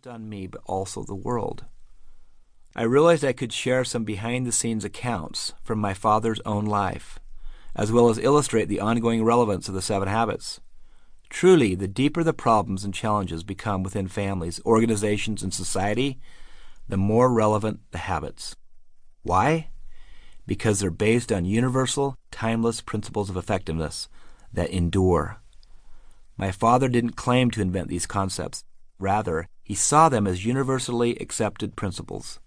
on me, but also the world. I realized I could share some behind-the-scenes accounts from my father's own life, as well as illustrate the ongoing relevance of the 7 Habits. Truly, the deeper the problems and challenges become within families, organizations, and society, the more relevant the habits. Why? Because they're based on universal, timeless principles of effectiveness that endure. My father didn't claim to invent these concepts. Rather, he saw them as universally accepted principles.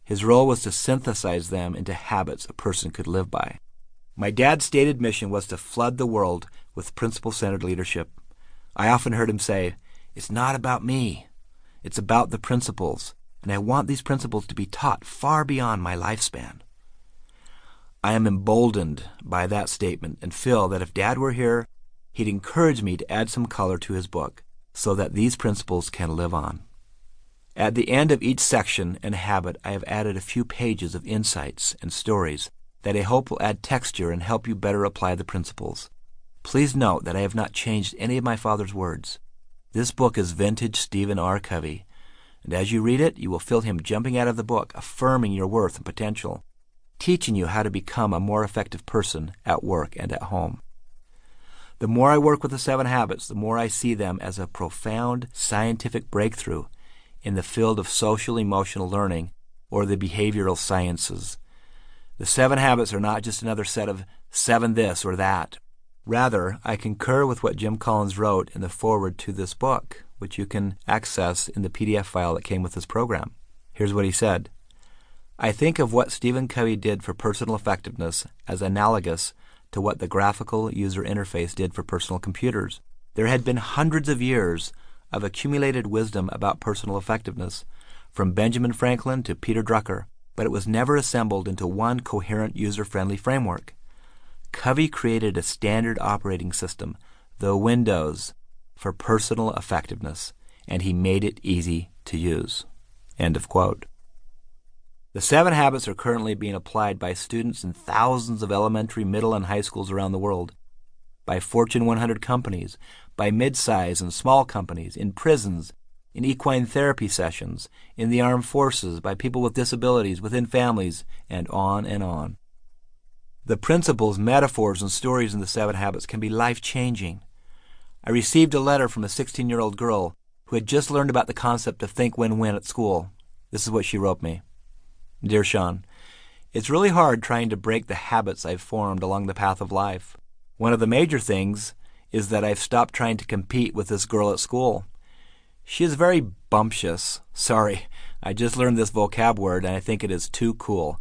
His role was to synthesize them into habits a person could live by. My dad's stated mission was to flood the world with principle-centered leadership. I often heard him say, "It's not about me. It's about the principles, and I want these principles to be taught far beyond my lifespan." I am emboldened by that statement and feel that if Dad were here, he'd encourage me to add some color to his book so that these principles can live on. At the end of each section and habit, I have added a few pages of insights and stories that I hope will add texture and help you better apply the principles. Please note that I have not changed any of my father's words. This book is vintage Stephen R. Covey, and as you read it, you will feel him jumping out of the book, affirming your worth and potential, teaching you how to become a more effective person at work and at home. The more I work with the 7 Habits, the more I see them as a profound scientific breakthrough in the field of social-emotional learning or the behavioral sciences. The 7 Habits are not just another set of 7 this or that. Rather, I concur with what Jim Collins wrote in the foreword to this book, which you can access in the PDF file that came with this program. Here's what he said. I think of what Stephen Covey did for personal effectiveness as analogous to what the graphical user interface did for personal computers. There had been hundreds of years of accumulated wisdom about personal effectiveness, from Benjamin Franklin to Peter Drucker, but it was never assembled into one coherent user-friendly framework. Covey created a standard operating system, the Windows, for personal effectiveness, and he made it easy to use. End of quote. The 7 Habits are currently being applied by students in thousands of elementary, middle, and high schools around the world, by Fortune 100 companies, by mid-size and small companies, in prisons, in equine therapy sessions, in the armed forces, by people with disabilities, within families, and on and on. The principles, metaphors, and stories in the 7 Habits can be life-changing. I received a letter from a 16-year-old girl who had just learned about the concept of think win-win at school. This is what she wrote me. Dear Sean, it's really hard trying to break the habits I've formed along the path of life. One of the major things is that I've stopped trying to compete with this girl at school. She is very bumptious. Sorry, I just learned this vocab word and I think it is too cool.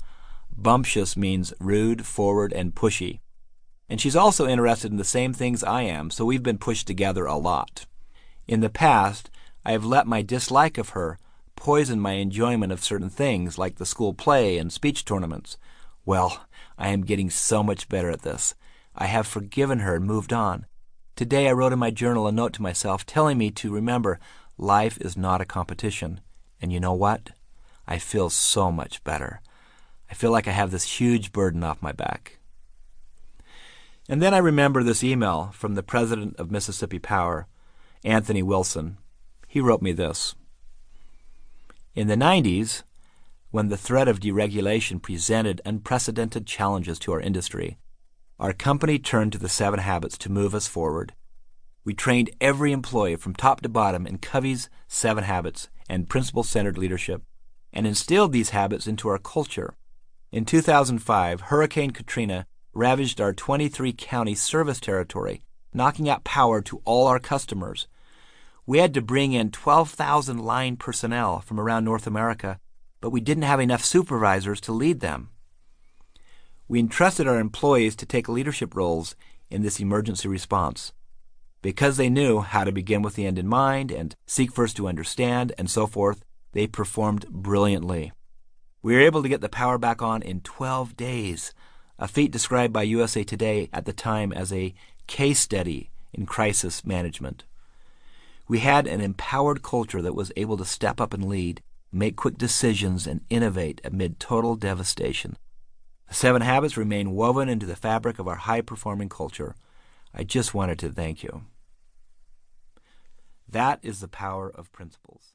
Bumptious means rude, forward, and pushy. And she's also interested in the same things I am, so we've been pushed together a lot. In the past, I have let my dislike of her poison my enjoyment of certain things like the school play and speech tournaments. Well, I am getting so much better at this. I have forgiven her and moved on. Today I wrote in my journal a note to myself telling me to remember life is not a competition. And you know what? I feel so much better. I feel like I have this huge burden off my back. And then I remember this email from the president of Mississippi Power, Anthony Wilson. He wrote me this. In the 90s, when the threat of deregulation presented unprecedented challenges to our industry, our company turned to the 7 Habits to move us forward. We trained every employee from top to bottom in Covey's 7 Habits and principle-centered leadership, and instilled these habits into our culture. In 2005, Hurricane Katrina ravaged our 23-county service territory, knocking out power to all our customers. We had to bring in 12,000 line personnel from around North America, but we didn't have enough supervisors to lead them. We entrusted our employees to take leadership roles in this emergency response. Because they knew how to begin with the end in mind and seek first to understand and so forth, they performed brilliantly. We were able to get the power back on in 12 days, a feat described by USA Today at the time as a case study in crisis management. We had an empowered culture that was able to step up and lead, make quick decisions, and innovate amid total devastation. The 7 Habits remain woven into the fabric of our high-performing culture. I just wanted to thank you. That is the power of principles.